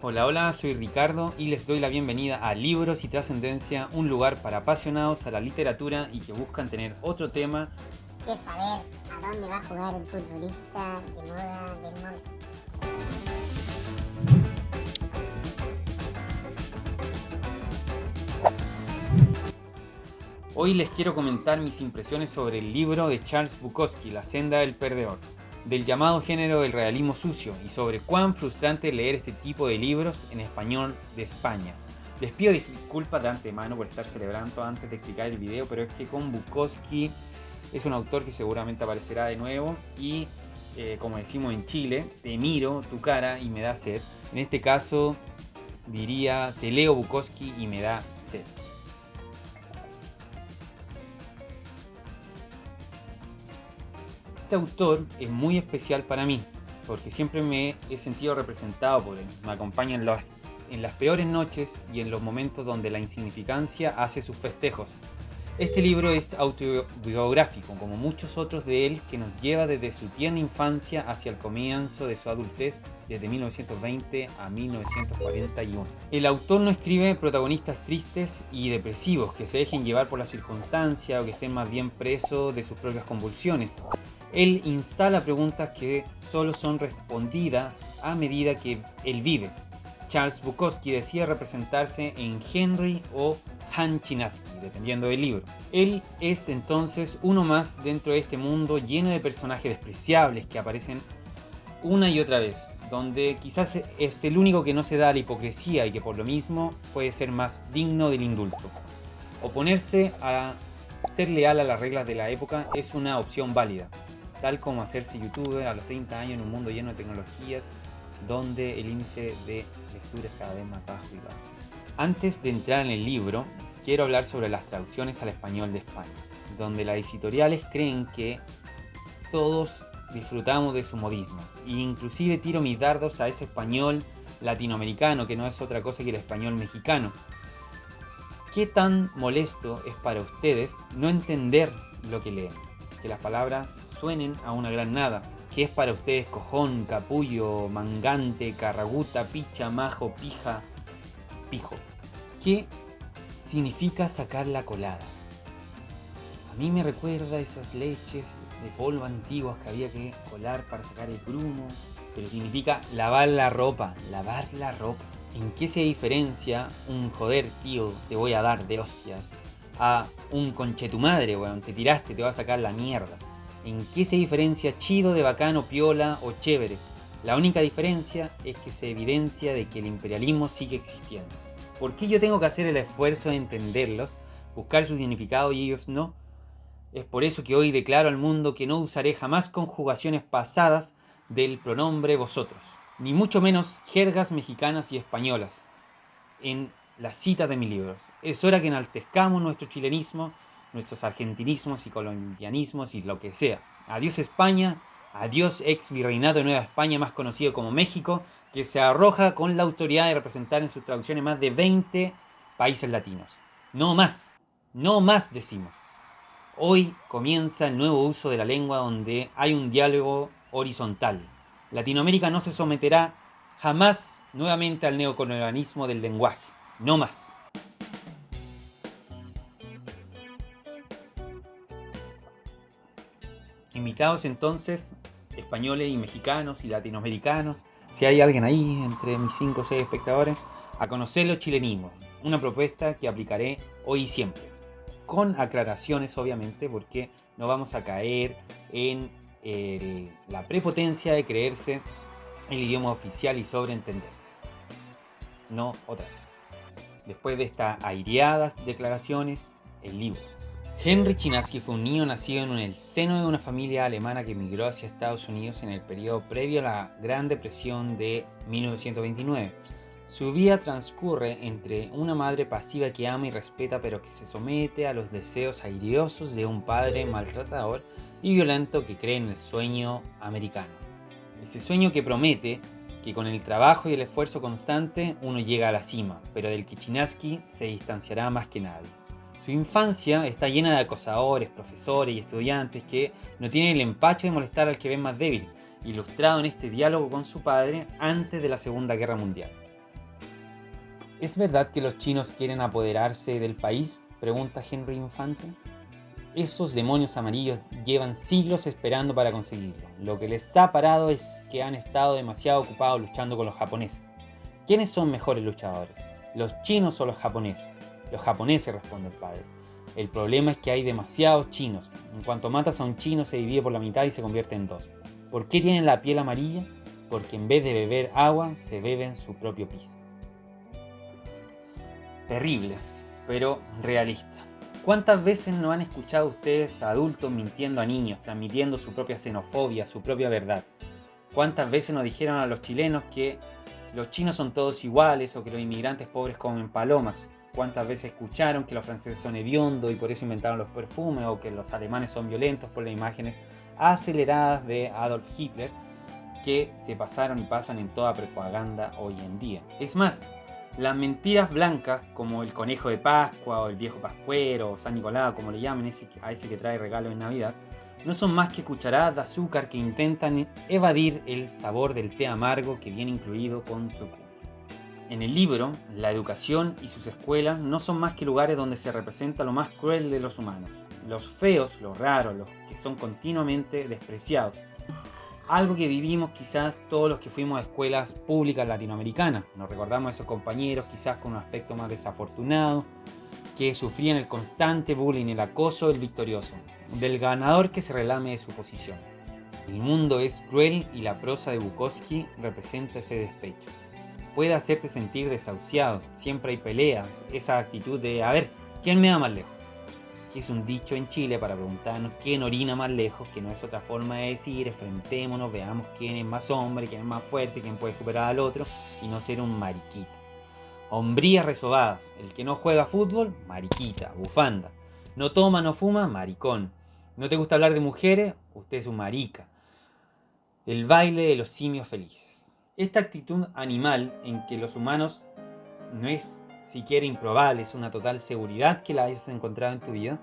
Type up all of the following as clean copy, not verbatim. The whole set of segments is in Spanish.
Hola, hola, soy Ricardo y les doy la bienvenida a Libros y Trascendencia, un lugar para apasionados a la literatura y que buscan tener otro tema. Que saber a dónde va a jugar el futbolista de moda del momento. Hoy les quiero comentar mis impresiones sobre el libro de Charles Bukowski, La senda del perdedor, del llamado género del realismo sucio y sobre cuán frustrante leer este tipo de libros en español de España. Les pido disculpas de antemano por estar celebrando antes de explicar el video, pero es que con Bukowski es un autor que seguramente aparecerá de nuevo y como decimos en Chile, te miro tu cara y me da sed. En este caso diría, te leo Bukowski y me da sed. Este autor es muy especial para mí, porque siempre me he sentido representado por él. Me acompaña en las peores noches y en los momentos donde la insignificancia hace sus festejos. Este libro es autobiográfico, como muchos otros de él, que nos lleva desde su tierna infancia hacia el comienzo de su adultez, desde 1920 a 1941. El autor no escribe protagonistas tristes y depresivos que se dejen llevar por la circunstancia o que estén más bien presos de sus propias convulsiones. Él instala preguntas que solo son respondidas a medida que él vive. Charles Bukowski decide representarse en Henry o Han Chinaski, dependiendo del libro. Él es entonces uno más dentro de este mundo lleno de personajes despreciables que aparecen una y otra vez, donde quizás es el único que no se da a la hipocresía y que por lo mismo puede ser más digno del indulto. Oponerse a ser leal a las reglas de la época es una opción válida, tal como hacerse youtuber a los 30 años en un mundo lleno de tecnologías donde el índice de lectura es cada vez más bajo y bajo. Antes de entrar en el libro, quiero hablar sobre las traducciones al español de España, donde las editoriales creen que todos disfrutamos de su modismo, e inclusive tiro mis dardos a ese español latinoamericano que no es otra cosa que el español mexicano. ¿Qué tan molesto es para ustedes no entender lo que leen? Que las palabras suenen a una gran nada. ¿Qué es para ustedes cojón, capullo, mangante, carraguta, picha, majo, pija, pijo? ¿Qué significa sacar la colada? A mí me recuerda esas leches de polvo antiguas que había que colar para sacar el grumo, pero significa lavar la ropa, lavar la ropa. ¿En qué se diferencia un joder tío te voy a dar de hostias a un conchetumadre, weón, te tiraste, te va a sacar la mierda? ¿En qué se diferencia chido de bacano, piola o chévere? La única diferencia es que se evidencia de que el imperialismo sigue existiendo. ¿Por qué yo tengo que hacer el esfuerzo de entenderlos, buscar su significado y ellos no? Es por eso que hoy declaro al mundo que no usaré jamás conjugaciones pasadas del pronombre vosotros, ni mucho menos jergas mexicanas y españolas en las citas de mis libros. Es hora que enaltezcamos nuestro chilenismo, nuestros argentinismos y colombianismos y lo que sea. Adiós España, adiós ex virreinato de Nueva España, más conocido como México, que se arroja con la autoridad de representar en sus traducciones más de 20 países latinos. No más, no más decimos. Hoy comienza el nuevo uso de la lengua donde hay un diálogo horizontal. Latinoamérica no se someterá jamás nuevamente al neocolonialismo del lenguaje. No más. Invitados entonces, españoles y mexicanos y latinoamericanos, si hay alguien ahí entre mis 5 o 6 espectadores, a conocer los chilenismos. Una propuesta que aplicaré hoy y siempre. Con aclaraciones, obviamente, porque no vamos a caer en la prepotencia de creerse el idioma oficial y sobreentenderse. No otra vez. Después de estas aireadas declaraciones, el libro. Henry Chinaski fue un niño nacido en el seno de una familia alemana que emigró hacia Estados Unidos en el periodo previo a la Gran Depresión de 1929. Su vida transcurre entre una madre pasiva que ama y respeta pero que se somete a los deseos airiosos de un padre maltratador y violento que cree en el sueño americano. Ese sueño que promete que con el trabajo y el esfuerzo constante uno llega a la cima, pero del que Chinaski se distanciará más que nadie. Su infancia está llena de acosadores, profesores y estudiantes que no tienen el empacho de molestar al que ven más débil, ilustrado en este diálogo con su padre antes de la Segunda Guerra Mundial. ¿Es verdad que los chinos quieren apoderarse del país?, pregunta Henry Infante. Esos demonios amarillos llevan siglos esperando para conseguirlo. Lo que les ha parado es que han estado demasiado ocupados luchando con los japoneses. ¿Quiénes son mejores luchadores? ¿Los chinos o los japoneses? Los japoneses, responde el padre. El problema es que hay demasiados chinos. En cuanto matas a un chino se divide por la mitad y se convierte en dos. ¿Por qué tienen la piel amarilla? Porque en vez de beber agua, se beben su propio pis. Terrible, pero realista. ¿Cuántas veces no han escuchado ustedes a adultos mintiendo a niños, transmitiendo su propia xenofobia, su propia verdad? ¿Cuántas veces nos dijeron a los chilenos que los chinos son todos iguales o que los inmigrantes pobres comen palomas? ¿Cuántas veces escucharon que los franceses son hediondos y por eso inventaron los perfumes, o que los alemanes son violentos por las imágenes aceleradas de Adolf Hitler que se pasaron y pasan en toda propaganda hoy en día? Es más, las mentiras blancas, como el conejo de Pascua o el viejo pascuero o San Nicolás, como le llamen a ese que trae regalos en Navidad, no son más que cucharadas de azúcar que intentan evadir el sabor del té amargo que viene incluido con truco. En el libro, la educación y sus escuelas no son más que lugares donde se representa lo más cruel de los humanos, los feos, los raros, los que son continuamente despreciados. Algo que vivimos quizás todos los que fuimos a escuelas públicas latinoamericanas. Nos recordamos a esos compañeros quizás con un aspecto más desafortunado, que sufrían el constante bullying, el acoso del victorioso, del ganador que se relame de su posición. El mundo es cruel y la prosa de Bukowski representa ese despecho. Puede hacerte sentir desahuciado, siempre hay peleas, esa actitud de a ver, ¿quién me da más lejos? Que es un dicho en Chile para preguntarnos quién orina más lejos, que no es otra forma de decir enfrentémonos, veamos quién es más hombre, quién es más fuerte, quién puede superar al otro y no ser un mariquita. Hombrías resobadas, el que no juega fútbol, mariquita, bufanda. No toma, no fuma, maricón. ¿No te gusta hablar de mujeres? Usted es un marica. El baile de los simios felices. Esta actitud animal en que los humanos no es siquiera improbable, es una total seguridad que la hayas encontrado en tu vida,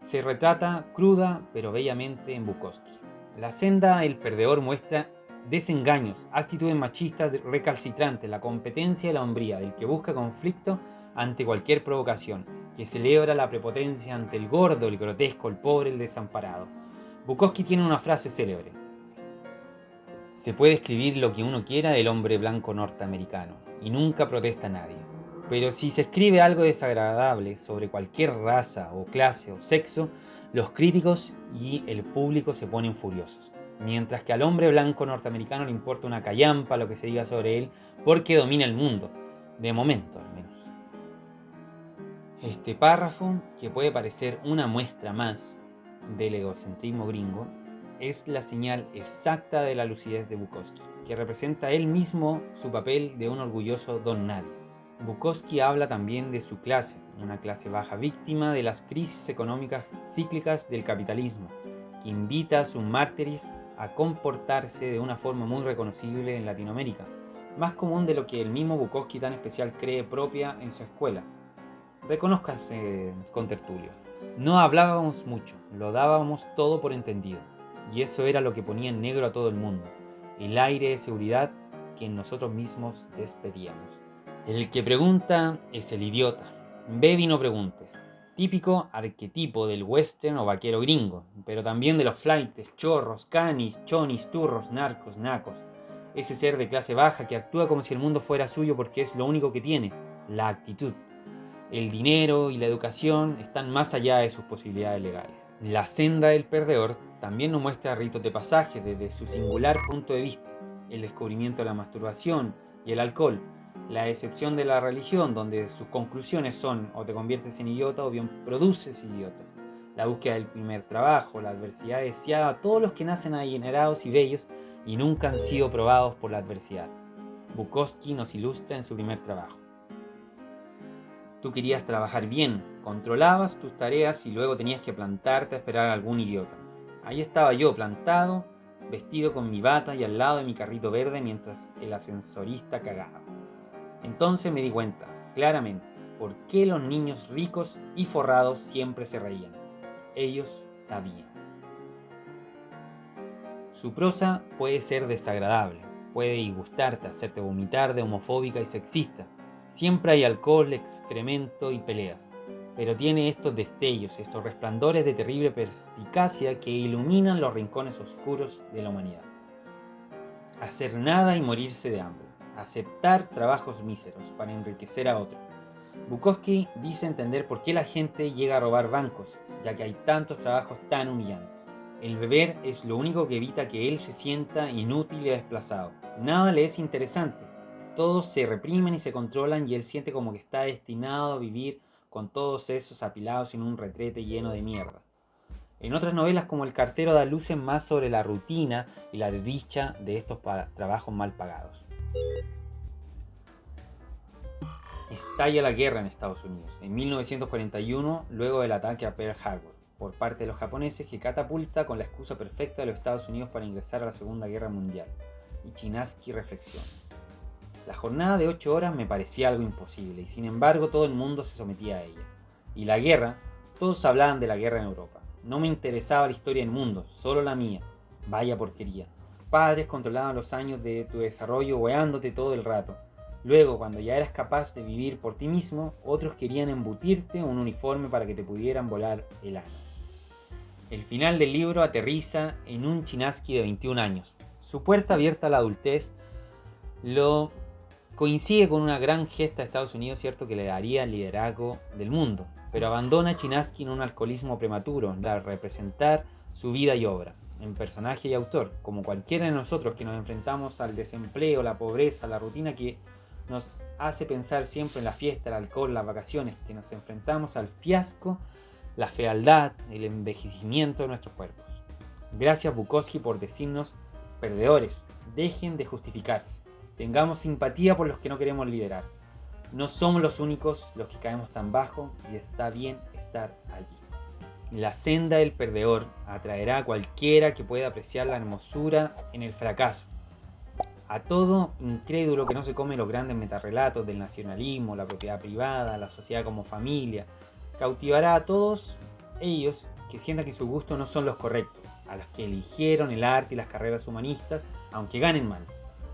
se retrata cruda pero bellamente en Bukowski. La senda del perdedor muestra desengaños, actitudes machistas recalcitrantes, la competencia y la hombría del que busca conflicto ante cualquier provocación, que celebra la prepotencia ante el gordo, el grotesco, el pobre, el desamparado. Bukowski tiene una frase célebre: se puede escribir lo que uno quiera del hombre blanco norteamericano y nunca protesta a nadie. Pero si se escribe algo desagradable sobre cualquier raza o clase o sexo, los críticos y el público se ponen furiosos. Mientras que al hombre blanco norteamericano le importa una callampa lo que se diga sobre él porque domina el mundo, de momento al menos. Este párrafo, que puede parecer una muestra más del egocentrismo gringo, es la señal exacta de la lucidez de Bukowski, que representa él mismo su papel de un orgulloso don nadie. Bukowski habla también de su clase, una clase baja víctima de las crisis económicas cíclicas del capitalismo, que invita a sus mártires a comportarse de una forma muy reconocible en Latinoamérica, más común de lo que el mismo Bukowski tan especial cree propia en su escuela. Reconózcase, contertulio. No hablábamos mucho, lo dábamos todo por entendido, y eso era lo que ponía en negro a todo el mundo, el aire de seguridad que en nosotros mismos despedíamos. El que pregunta es el idiota. Bebe y no preguntes. Típico arquetipo del western o vaquero gringo, pero también de los flaites, chorros, canis, chonis, turros, narcos, nacos. Ese ser de clase baja que actúa como si el mundo fuera suyo porque es lo único que tiene, la actitud. El dinero y la educación están más allá de sus posibilidades legales. La senda del perdedor también nos muestra ritos de pasaje desde su singular punto de vista. El descubrimiento de la masturbación y el alcohol. La excepción de la religión, donde sus conclusiones son o te conviertes en idiota o bien produces idiotas. La búsqueda del primer trabajo, la adversidad deseada a todos los que nacen adinerados y bellos y nunca han sido probados por la adversidad. Bukowski nos ilustra en su primer trabajo. Tú querías trabajar bien, controlabas tus tareas y luego tenías que plantarte a esperar a algún idiota. Ahí estaba yo plantado, vestido con mi bata y al lado de mi carrito verde mientras el ascensorista cagaba. Entonces me di cuenta, claramente, por qué los niños ricos y forrados siempre se reían. Ellos sabían. Su prosa puede ser desagradable, puede disgustarte, hacerte vomitar de homofóbica y sexista, Siempre hay alcohol, excremento y peleas, pero tiene estos destellos, estos resplandores de terrible perspicacia que iluminan los rincones oscuros de la humanidad. Hacer nada y morirse de hambre. Aceptar trabajos míseros para enriquecer a otro. Bukowski dice entender por qué la gente llega a robar bancos, ya que hay tantos trabajos tan humillantes. El beber es lo único que evita que él se sienta inútil y desplazado. Nada le es interesante. Todos se reprimen y se controlan y él siente como que está destinado a vivir con todos esos apilados en un retrete lleno de mierda. En otras novelas como El cartero da luces más sobre la rutina y la desdicha de estos trabajos mal pagados. Estalla la guerra en Estados Unidos en 1941 luego del ataque a Pearl Harbor por parte de los japoneses que catapulta con la excusa perfecta de los Estados Unidos para ingresar a la Segunda Guerra Mundial. Y Chinaski reflexiona. La jornada de 8 horas me parecía algo imposible y sin embargo todo el mundo se sometía a ella. Y la guerra, todos hablaban de la guerra en Europa. No me interesaba la historia del mundo, solo la mía. Vaya porquería. Padres controlaban los años de tu desarrollo weándote todo el rato. Luego, cuando ya eras capaz de vivir por ti mismo, otros querían embutirte un uniforme para que te pudieran volar el ano. El final del libro aterriza en un Chinaski de 21 años. Su puerta abierta a la adultez lo coincide con una gran gesta de Estados Unidos, cierto, que le daría el liderazgo del mundo, pero abandona a Chinaski en un alcoholismo prematuro, para representar su vida y obra, en personaje y autor, como cualquiera de nosotros que nos enfrentamos al desempleo, la pobreza, la rutina que nos hace pensar siempre en la fiesta, el alcohol, las vacaciones, que nos enfrentamos al fiasco, la fealdad, el envejecimiento de nuestros cuerpos. Gracias Bukowski por decirnos, perdedores, dejen de justificarse. Tengamos simpatía por los que no queremos liderar. No somos los únicos los que caemos tan bajo y está bien estar allí. La senda del perdedor atraerá a cualquiera que pueda apreciar la hermosura en el fracaso. A todo incrédulo que no se come los grandes metarrelatos del nacionalismo, la propiedad privada, la sociedad como familia, cautivará a todos ellos que sientan que sus gustos no son los correctos, a los que eligieron el arte y las carreras humanistas, aunque ganen mal.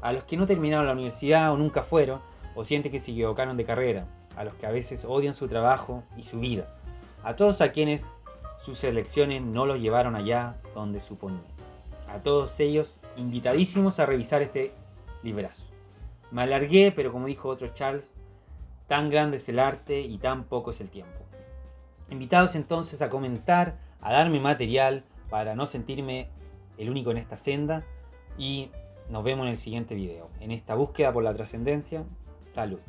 A los que no terminaron la universidad o nunca fueron, o sienten que se equivocaron de carrera, a los que a veces odian su trabajo y su vida, a todos a quienes sus elecciones no los llevaron allá donde suponían. A todos ellos, invitadísimos a revisar este librazo. Me alargué, pero como dijo otro Charles, tan grande es el arte y tan poco es el tiempo. Invitados entonces a comentar, a darme material para no sentirme el único en esta senda y nos vemos en el siguiente video. En esta búsqueda por la trascendencia, salud.